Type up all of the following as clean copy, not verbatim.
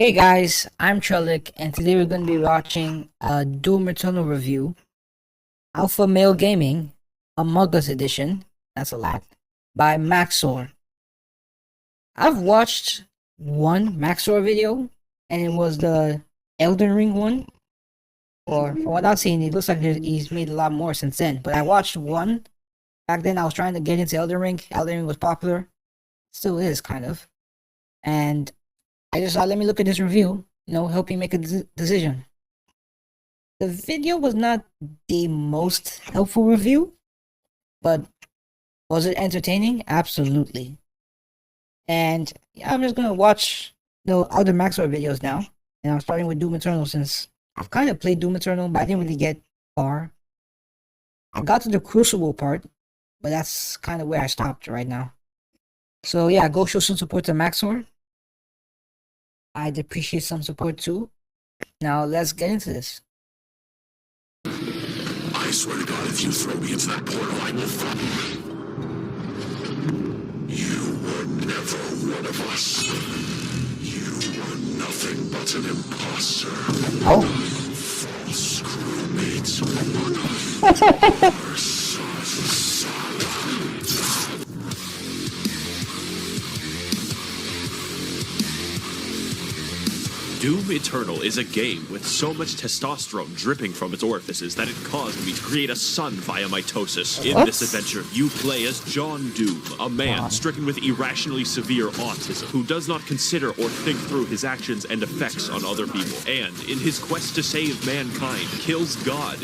Hey guys, I'm Trellec, and today we're going to be watching a Doom Eternal review, Alpha Male Gaming, Among Us Edition, that's a lot, by Max0r. I've watched one Max0r video, and it was the Elden Ring one, or from what I've seen, it looks like he's made a lot more since then, but I watched one. Back then I was trying to get into Elden Ring. Elden Ring was popular, still is, kind of, and I just thought, let me look at this review, help me make a decision. The video was not the most helpful review, but was it entertaining? Absolutely. And yeah, I'm just gonna watch the other Max0r videos now. And I'm starting with Doom Eternal since I've kind of played Doom Eternal, but I didn't really get far. I got to the Crucible part, but that's kind of where I stopped right now. So yeah, go show some support to Max0r. I'd appreciate some support too. Now let's get into this. I swear to God, if you throw me into that portal, I will fall. You were never one of us. You were nothing but an imposter. Oh. False crewmates. Doom Eternal is a game with so much testosterone dripping from its orifices that it caused me to create a son via mitosis. In this adventure, you play as John Doom, a man stricken with irrationally severe autism who does not consider or think through his actions and effects on other people. And in his quest to save mankind, kills God,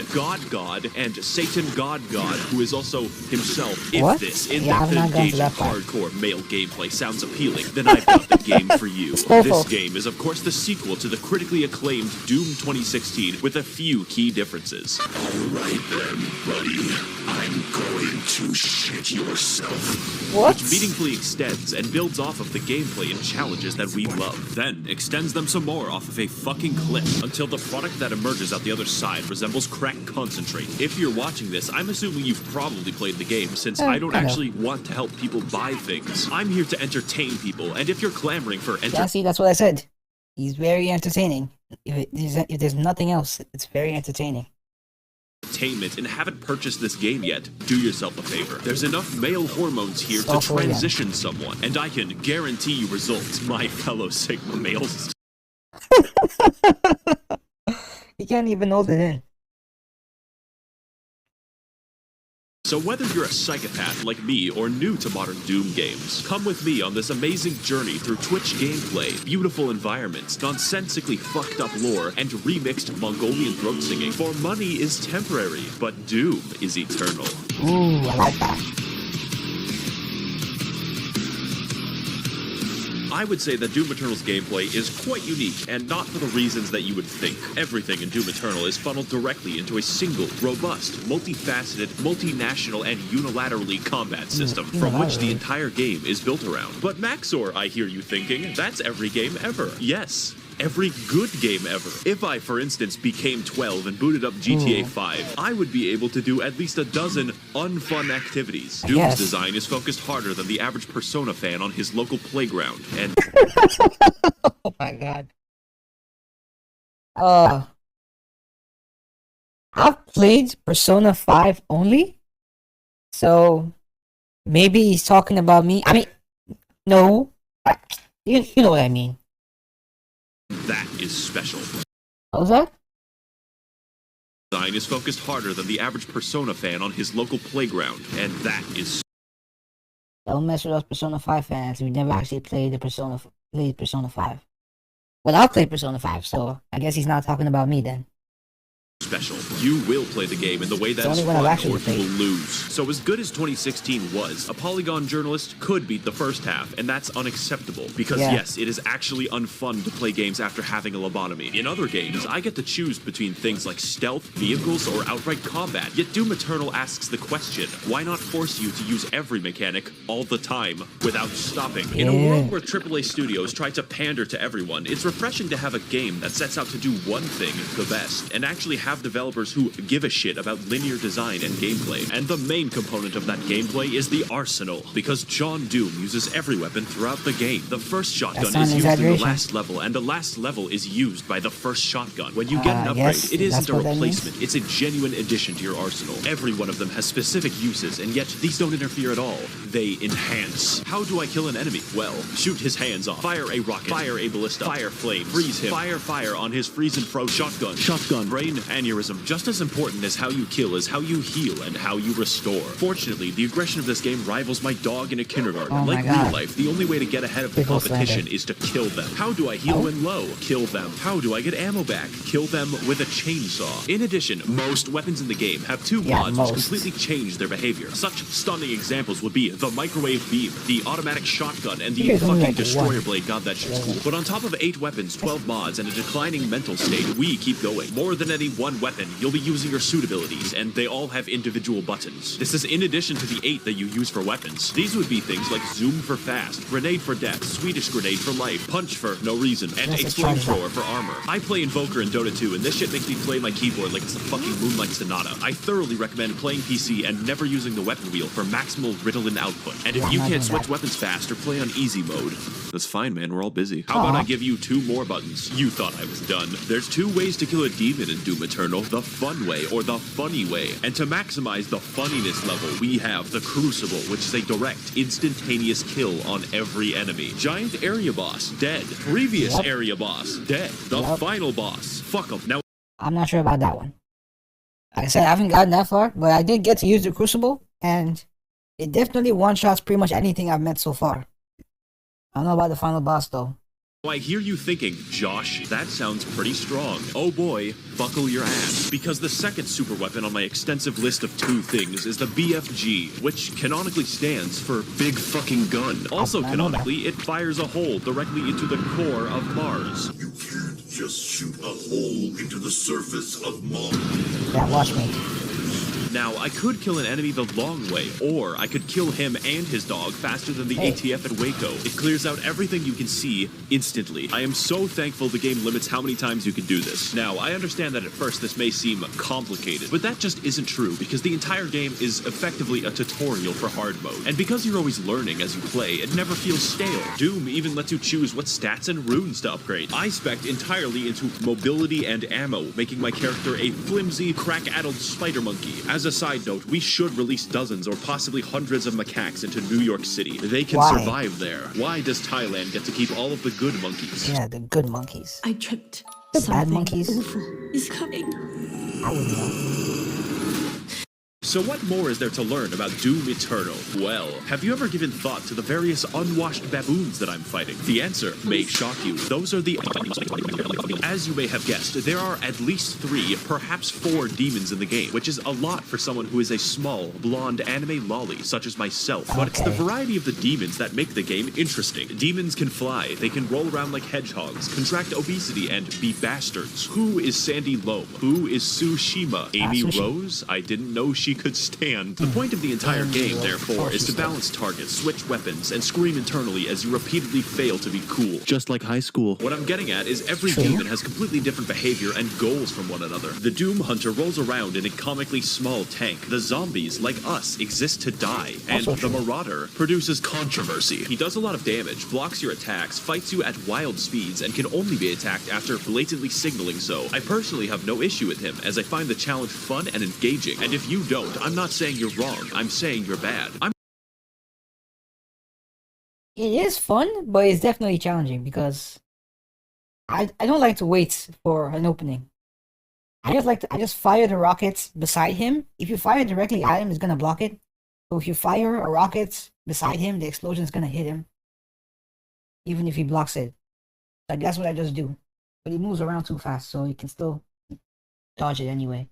and Satan God, who is also himself. If this, in that engaging hardcore male gameplay sounds appealing, then I've got the game for you. This game is of course the sequel to the critically acclaimed Doom 2016 with a few key differences. Alright then, buddy. I'm going to shit yourself. What? Which meaningfully extends and builds off of the gameplay and challenges that we love, then extends them some more off of a fucking cliff until the product that emerges out the other side resembles crack concentrate. If you're watching this, I'm assuming you've probably played the game since I don't actually want to help people buy things. I'm here to entertain people, and if you're clamoring for yeah, see, that's what I said. He's very entertaining. If there's nothing else, it's very entertaining. Entertainment and haven't purchased this game yet, do yourself a favor. There's enough male hormones here to transition someone, and I can guarantee you results, my fellow Sigma males. He can't even hold it in. So whether you're a psychopath like me or new to modern Doom games, come with me on this amazing journey through Twitch gameplay, beautiful environments, nonsensically fucked up lore, and remixed Mongolian throat singing. For money is temporary, but Doom is eternal. Ooh, I like that. I would say that Doom Eternal's gameplay is quite unique, and not for the reasons that you would think. Everything in Doom Eternal is funneled directly into a single, robust, multifaceted, multinational, and unilaterally combat system, from which the entire game is built around. But Max0r, I hear you thinking, that's every game ever. Yes. Every good game ever. If I, for instance, became 12 and booted up GTA 5, I would be able to do at least a dozen unfun activities. Doom's design is focused harder than the average Persona fan on his local playground, and... Oh my god. I've played Persona 5 only, so maybe he's talking about me. I mean, no. You know what I mean. That is special. What was that? Design is focused harder than the average Persona fan on his local playground, and that is... Don't mess with us Persona 5 fans. We never actually played Persona 5. Well, I've played Persona 5, so I guess he's not talking about me then. Special. You will play the game in the way that's fun, or you will lose. So as good as 2016 was, a Polygon journalist could beat the first half, and that's unacceptable. Because yes, it is actually unfun to play games after having a lobotomy. In other games, I get to choose between things like stealth, vehicles, or outright combat. Yet Doom Eternal asks the question, why not force you to use every mechanic all the time without stopping? In a world where AAA studios try to pander to everyone, it's refreshing to have a game that sets out to do one thing the best, and actually have have developers who give a shit about linear design and gameplay. And the main component of that gameplay is the arsenal, because John Doom uses every weapon throughout the game. The first shotgun is used in the last level, and the last level is used by the first shotgun. When you get an upgrade, it isn't a replacement, it's a genuine addition to your arsenal. Every one of them has specific uses, and yet these don't interfere at all. They enhance. How do I kill an enemy? Well, shoot his hands off, fire a rocket, fire a ballista, fire flame, freeze him, fire on his freeze and froze shotgun, brain aneurysm. Just as important as how you kill is how you heal and how you restore. Fortunately, the aggression of this game rivals my dog in a kindergarten. Like real life, the only way to get ahead of the competition is to kill them. How do I heal when low? Kill them. How do I get ammo back? Kill them with a chainsaw. In addition, most weapons in the game have two mods which completely change their behavior. Such stunning examples would be the microwave beam, the automatic shotgun, and the fucking destroyer blade. God, that shit's cool. But on top of 8 weapons, 12 mods, and a declining mental state, we keep going. More than any one weapon, you'll be using your suit abilities, and they all have individual buttons. This is in addition to the 8 that you use for weapons. These would be things like zoom for fast, grenade for death, Swedish grenade for life, punch for no reason, and a flamethrower for armor. I play Invoker in Dota 2, and this shit makes me play my keyboard like it's the fucking Moonlight Sonata. I thoroughly recommend playing PC and never using the weapon wheel for maximal Ritalin output. And if you can't switch weapons fast or play on easy mode, that's fine, man, we're all busy. How about I give you 2 more buttons? You thought I was done. There's 2 ways to kill a demon in Doom Eternal, the fun way or the funny way. And to maximize the funniness level, we have the Crucible, which is a direct, instantaneous kill on every enemy. Giant area boss, dead. Previous area boss, dead. The final boss, fuck 'em. Now, I'm not sure about that one. Like I said, I haven't gotten that far, but I did get to use the Crucible, and it definitely one-shots pretty much anything I've met so far. I don't know about the final boss, though. I hear you thinking, Josh, that sounds pretty strong. Oh boy, buckle your ass. Because the second super weapon on my extensive list of 2 things is the BFG, which canonically stands for Big Fucking Gun. Also canonically, it fires a hole directly into the core of Mars. You can't just shoot a hole into the surface of Mars. Yeah, watch me. Now, I could kill an enemy the long way, or I could kill him and his dog faster than the ATF at Waco. It clears out everything you can see instantly. I am so thankful the game limits how many times you can do this. Now, I understand that at first this may seem complicated, but that just isn't true, because the entire game is effectively a tutorial for hard mode. And because you're always learning as you play, it never feels stale. Doom even lets you choose what stats and runes to upgrade. I spec'd entirely into mobility and ammo, making my character a flimsy, crack-addled spider monkey. As a side note, we should release dozens or possibly hundreds of macaques into New York City. They can survive there. Why does Thailand get to keep all of the good monkeys? Yeah, the good monkeys. I tripped. The bad monkeys. Awful is coming. I wouldn't know. So what more is there to learn about Doom Eternal? Well, have you ever given thought to the various unwashed baboons that I'm fighting? The answer may shock you. Those are the... As you may have guessed, there are at least 3, perhaps 4 demons in the game, which is a lot for someone who is a small, blonde anime lolly, such as myself. But it's the variety of the demons that make the game interesting. Demons can fly, they can roll around like hedgehogs, contract obesity, and be bastards. Who is Sandy Loam? Who is Tsushima? Amy Rose? I didn't know she could stand. The point of the entire game, therefore, is to balance targets, switch weapons, and scream internally as you repeatedly fail to be cool. Just like high school. What I'm getting at is every demon has completely different behavior and goals from one another. The Doom Hunter rolls around in a comically small tank. The zombies, like us, exist to die. And the Marauder produces controversy. He does a lot of damage, blocks your attacks, fights you at wild speeds, and can only be attacked after blatantly signaling so. I personally have no issue with him, as I find the challenge fun and engaging. And if you don't, I'm not saying you're wrong, I'm saying you're bad. It is fun, but it's definitely challenging because I don't like to wait for an opening. I just fire the rockets beside him. If you fire directly at him, it's gonna block it. So if you fire a rocket beside him, the explosion is gonna hit him, even if he blocks it. Like that's what I just do. But he moves around too fast, so you can still dodge it anyway.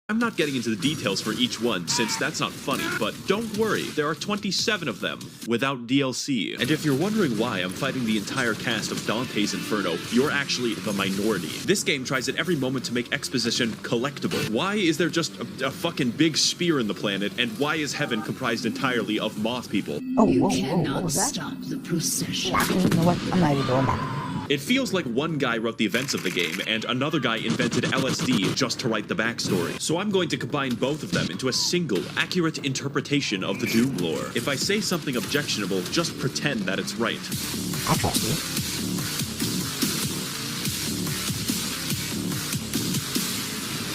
I'm not getting into the details for each one, since that's not funny, but don't worry, there are 27 of them, without DLC. And if you're wondering why I'm fighting the entire cast of Dante's Inferno, you're actually the minority. This game tries at every moment to make exposition collectible. Why is there just a fucking big spear in the planet, and why is heaven comprised entirely of moth people? Oh, You what was cannot that? stop the procession. You know what? I'm not even going back. It feels like one guy wrote the events of the game and another guy invented LSD just to write the backstory. So I'm going to combine both of them into a single, accurate interpretation of the Doom lore. If I say something objectionable, just pretend that it's right. I trust you.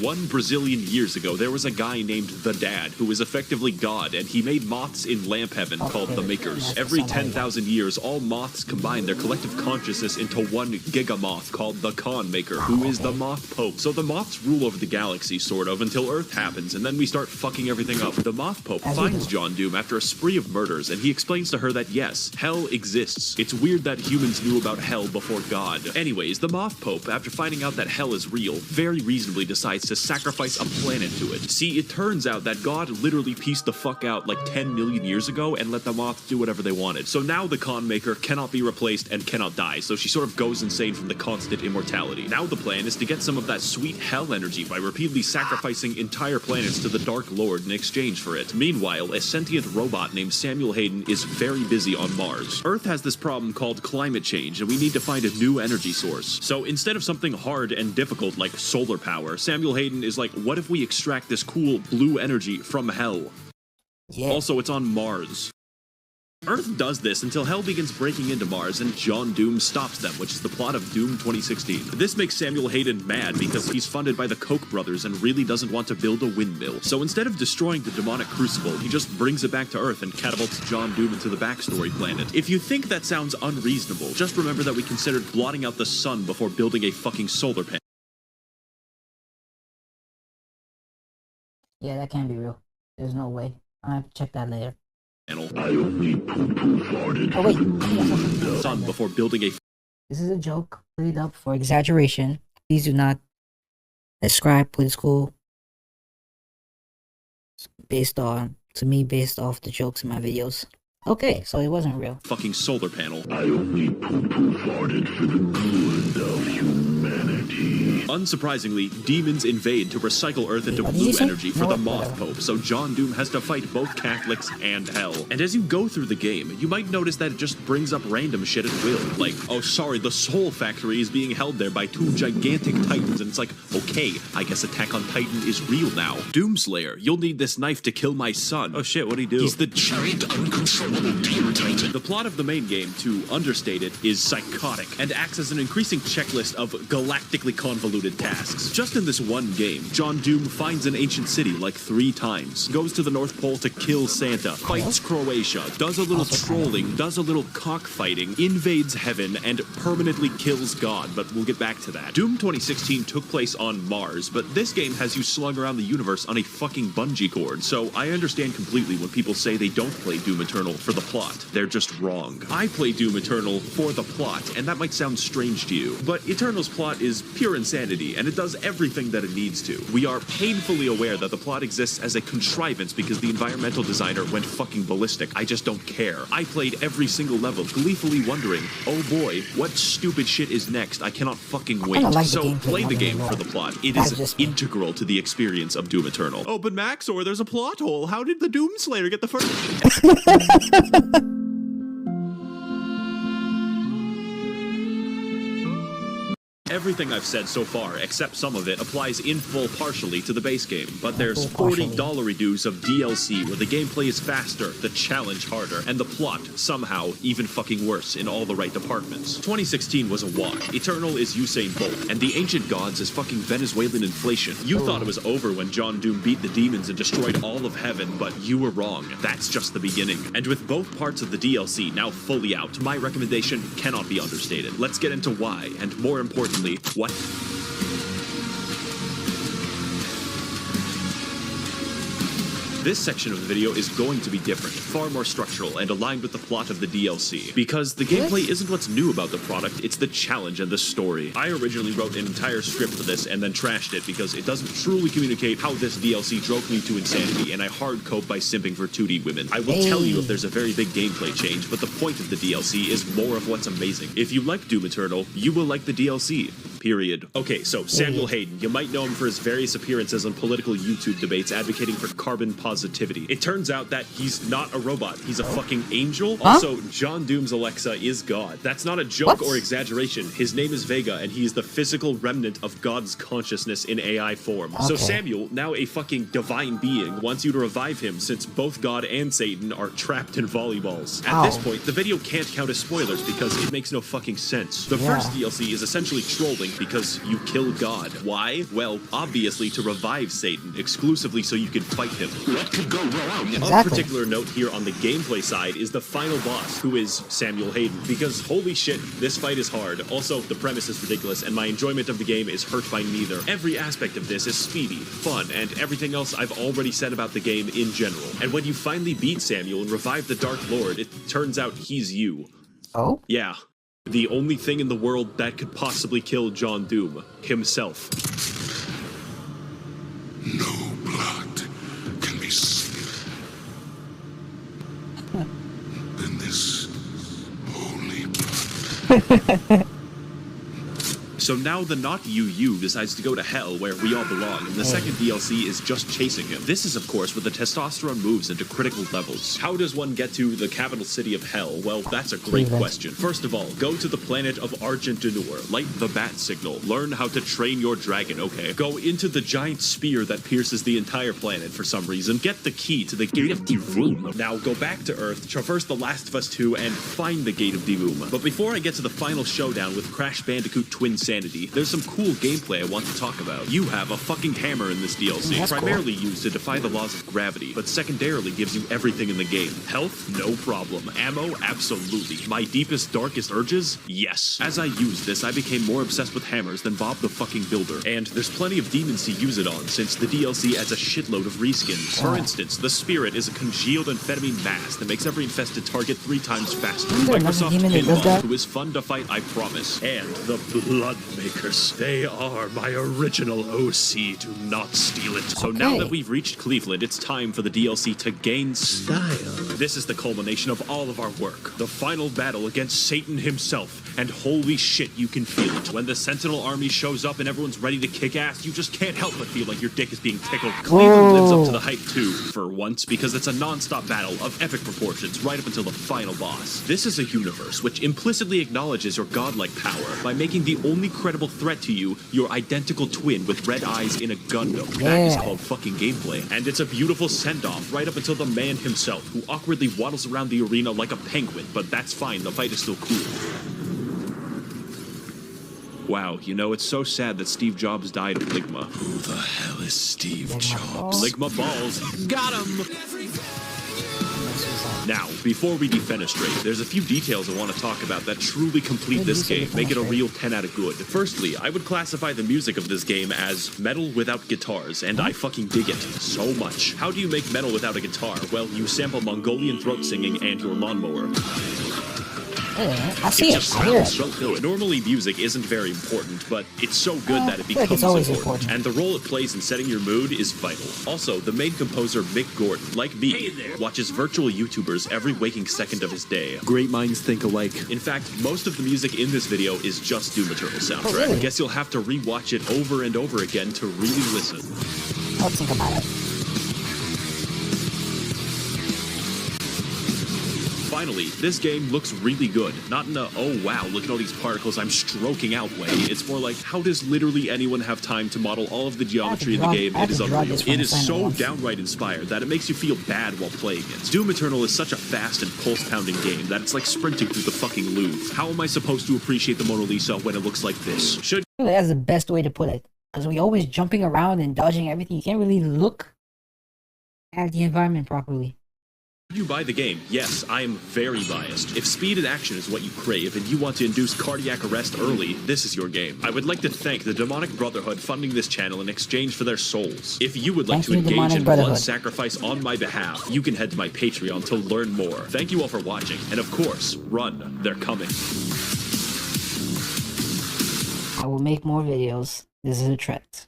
One Brazilian years ago, there was a guy named The Dad who was effectively God, and he made moths in lamp heaven called the Makers. Every 10,000 years, all moths combine their collective consciousness into one gigamoth called the Khan Maker, who is the Moth Pope. So the moths rule over the galaxy, sort of, until Earth happens, and then we start fucking everything up. The Moth Pope finds John Doom after a spree of murders, and he explains to her that yes, hell exists. It's weird that humans knew about hell before God. Anyways, the Moth Pope, after finding out that hell is real, very reasonably decides to sacrifice a planet to it. See, it turns out that God literally pieced the fuck out like 10 million years ago and let the moths do whatever they wanted. So now the Khan Maker cannot be replaced and cannot die, so she sort of goes insane from the constant immortality. Now the plan is to get some of that sweet hell energy by repeatedly sacrificing entire planets to the Dark Lord in exchange for it. Meanwhile, a sentient robot named Samuel Hayden is very busy on Mars. Earth has this problem called climate change, and we need to find a new energy source. So instead of something hard and difficult like solar power, Samuel Hayden is like, what if we extract this cool blue energy from hell? Yeah. Also, it's on Mars. Earth does this until hell begins breaking into Mars and John Doom stops them, which is the plot of Doom 2016. This makes Samuel Hayden mad because he's funded by the Koch brothers and really doesn't want to build a windmill. So instead of destroying the demonic crucible, he just brings it back to Earth and catapults John Doom into the backstory planet. If you think that sounds unreasonable, just remember that we considered blotting out the sun before building a fucking solar panel. Yeah, that can't be real. There's no way. I'll have to check that later. I only poo-poo farted. Oh wait, Sun before building a this is a joke played up for exaggeration. Please do not ascribe political based off the jokes in my videos. Okay, so it wasn't real. fucking solar panel. I only poo-poo farted for the good of humanity. Unsurprisingly, demons invade to recycle Earth into What did you blue say? energy for No, the Moth whatever. Pope, so John Doom has to fight both Catholics and hell. And as you go through the game, you might notice that it just brings up random shit at will. Like, oh sorry, the Soul Factory is being held there by two gigantic titans, and it's like, okay, I guess Attack on Titan is real now. Doomslayer, you'll need this knife to kill my son. Oh shit, what'd he do? He's the Giant uncontrollable demon titan. The plot of the main game, to understate it, is psychotic and acts as an increasing checklist of galactically convoluted tasks. Just in this one game, John Doom finds an ancient city like 3 times, goes to the North Pole to kill Santa, fights Croatia, does a little trolling, does a little cockfighting, invades heaven, and permanently kills God, but we'll get back to that. Doom 2016 took place on Mars, but this game has you slung around the universe on a fucking bungee cord, so I understand completely when people say they don't play Doom Eternal for the plot. They're just wrong. I play Doom Eternal for the plot, and that might sound strange to you, but Eternal's plot is pure insanity, and it does everything that it needs to. We are painfully aware that the plot exists as a contrivance because the environmental designer went fucking ballistic. I just don't care. I played every single level, gleefully wondering, oh boy, what stupid shit is next? I cannot fucking wait. like the So gameplay play the more than game the for lore. the plot. It That's is just me. integral to the experience of Doom Eternal. Oh, but Max0r, there's a plot hole. How did the Doomslayer get the first... Everything I've said so far, except some of it, applies in full partially to the base game. But there's $40 dues of DLC where the gameplay is faster, the challenge harder, and the plot, somehow, even fucking worse in all the right departments. 2016 was a walk. Eternal is Usain Bolt, and the ancient gods is fucking Venezuelan inflation. You thought it was over when John Doom beat the demons and destroyed all of heaven, but you were wrong. That's just the beginning. And with both parts of the DLC now fully out, my recommendation cannot be understated. Let's get into why, and more importantly, what? This section of the video is going to be different, far more structural, and aligned with the plot of the DLC. Because the gameplay isn't what's new about the product, it's the challenge and the story. I originally wrote an entire script for this and then trashed it because it doesn't truly communicate how this DLC drove me to insanity, and I hard cope by simping for 2D women. I will tell you if there's a very big gameplay change, but the point of the DLC is more of what's amazing. If you like Doom Eternal, you will like the DLC. Period. Okay, so Samuel Hayden, you might know him for his various appearances on political YouTube debates advocating for carbon positivity. It turns out that he's not a robot, he's a fucking angel. Also, John Doom's Alexa is God. That's not a joke or exaggeration. His name is Vega, and he is the physical remnant of God's consciousness in AI form. So Samuel, now a fucking divine being, wants you to revive him since both God and Satan are trapped in volleyballs. At this point, the video can't count as spoilers because it makes no fucking sense. The first DLC is essentially trolling because you kill God. Why? Well, obviously to revive Satan, exclusively so you can fight him. What could go wrong? Of particular note here on the gameplay side is the final boss, who is Samuel Hayden, because holy shit, this fight is hard. Also, the premise is ridiculous, and my enjoyment of the game is hurt by neither. Every aspect of this is speedy, fun, and everything else I've already said about the game in general. And when you finally beat Samuel and revive the Dark Lord, it turns out he's you. Oh? Yeah. The only thing in the world that could possibly kill John Doom. Himself. No blood can be seen in this holy blood. So now the not you decides to go to hell where we all belong, and the second DLC is just chasing him. This is, of course, where the testosterone moves into critical levels. How does one get to the capital city of hell? Well, that's a great question. First of all, go to the planet of Argentanur, light the bat signal, learn how to train your dragon, okay? Go into the giant spear that pierces the entire planet for some reason, get the key to the Gate of Divum. Now go back to Earth, traverse The Last of Us 2, and find the Gate of Divum. But before I get to the final showdown with Crash Bandicoot Twin Sanity, there's some cool gameplay I want to talk about. You have a fucking hammer in this DLC, primarily used to defy the laws of gravity, but secondarily gives you everything in the game. Health? No problem. Ammo? Absolutely. My deepest, darkest urges? Yes. As I used this, I became more obsessed with hammers than Bob the fucking Builder, and there's plenty of demons to use it on, since the DLC adds a shitload of reskins. For instance, the Spirit is a congealed amphetamine mass that makes every infested target 3 times faster. Microsoft Pinball, who is fun to fight, I promise. And the Blood Makers. They are my original OC. Do not steal it. So now that we've reached Cleveland, it's time for the DLC to gain style. This is the culmination of all of our work. The final battle against Satan himself. And holy shit, you can feel it. When the Sentinel army shows up and everyone's ready to kick ass, you just can't help but feel like your dick is being tickled. Cleveland lives up to the hype too, for once, because it's a non-stop battle of epic proportions right up until the final boss. This is a universe which implicitly acknowledges your godlike power by making the only credible threat to you your identical twin with red eyes in a Gundam. That is called fucking gameplay. And it's a beautiful send-off right up until the man himself, who awkwardly waddles around the arena like a penguin, but that's fine, the fight is still cool. Wow, you know, it's so sad that Steve Jobs died of Ligma. Who the hell is Steve Jobs? Ligma balls. Got him! Now, before we defenestrate, there's a few details I want to talk about that truly complete this game, make it a real 10 out of good. Firstly, I would classify the music of this game as metal without guitars, and I fucking dig it so much. How do you make metal without a guitar? Well, you sample Mongolian throat singing and your lawnmower. I see it. I hear it. So good. Normally, music isn't very important, but it's so good that it becomes it's always important. And the role it plays in setting your mood is vital. Also, the main composer, Mick Gordon, like me, watches virtual YouTubers every waking second of his day. Great minds think alike. In fact, most of the music in this video is just Doom Eternal soundtrack. Oh, really? Guess you'll have to rewatch it over and over again to really listen. I'll think about it. Finally, this game looks really good. Not in a, oh wow, look at all these particles I'm stroking out way. It's more like, how does literally anyone have time to model all of the geometry in the game? It is unreal. It is so downright inspired that it makes you feel bad while playing it. Doom Eternal is such a fast and pulse-pounding game that it's like sprinting through the fucking Louvre. How am I supposed to appreciate the Mona Lisa when it looks like this? Should That's the best way to put it. Because we always jumping around and dodging everything. You can't really look at the environment properly. you buy the game? Yes, I am very biased. If speed and action is what you crave and you want to induce cardiac arrest early, this is your game. I would like to thank the Demonic Brotherhood funding this channel in exchange for their souls. If you would like to engage in blood sacrifice on my behalf, you can head to my Patreon to learn more. Thank you all for watching, and of course, run, they're coming. I will make more videos. This is a threat.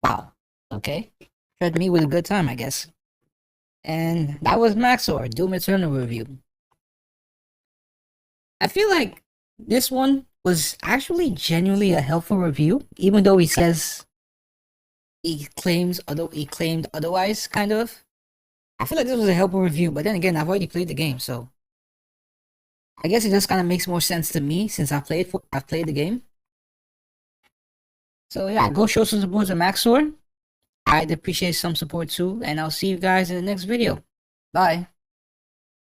Wow. Okay. Threatened me with a good time, I guess. And that was Max0r, Doom Eternal review. I feel like this one was actually genuinely a helpful review, even though he says he claimed otherwise, kind of. I feel like this was a helpful review, but then again, I've already played the game, so I guess it just kind of makes more sense to me since I've played the game. So yeah, go show some support to Max0r. I'd appreciate some support too, and I'll see you guys in the next video. Bye.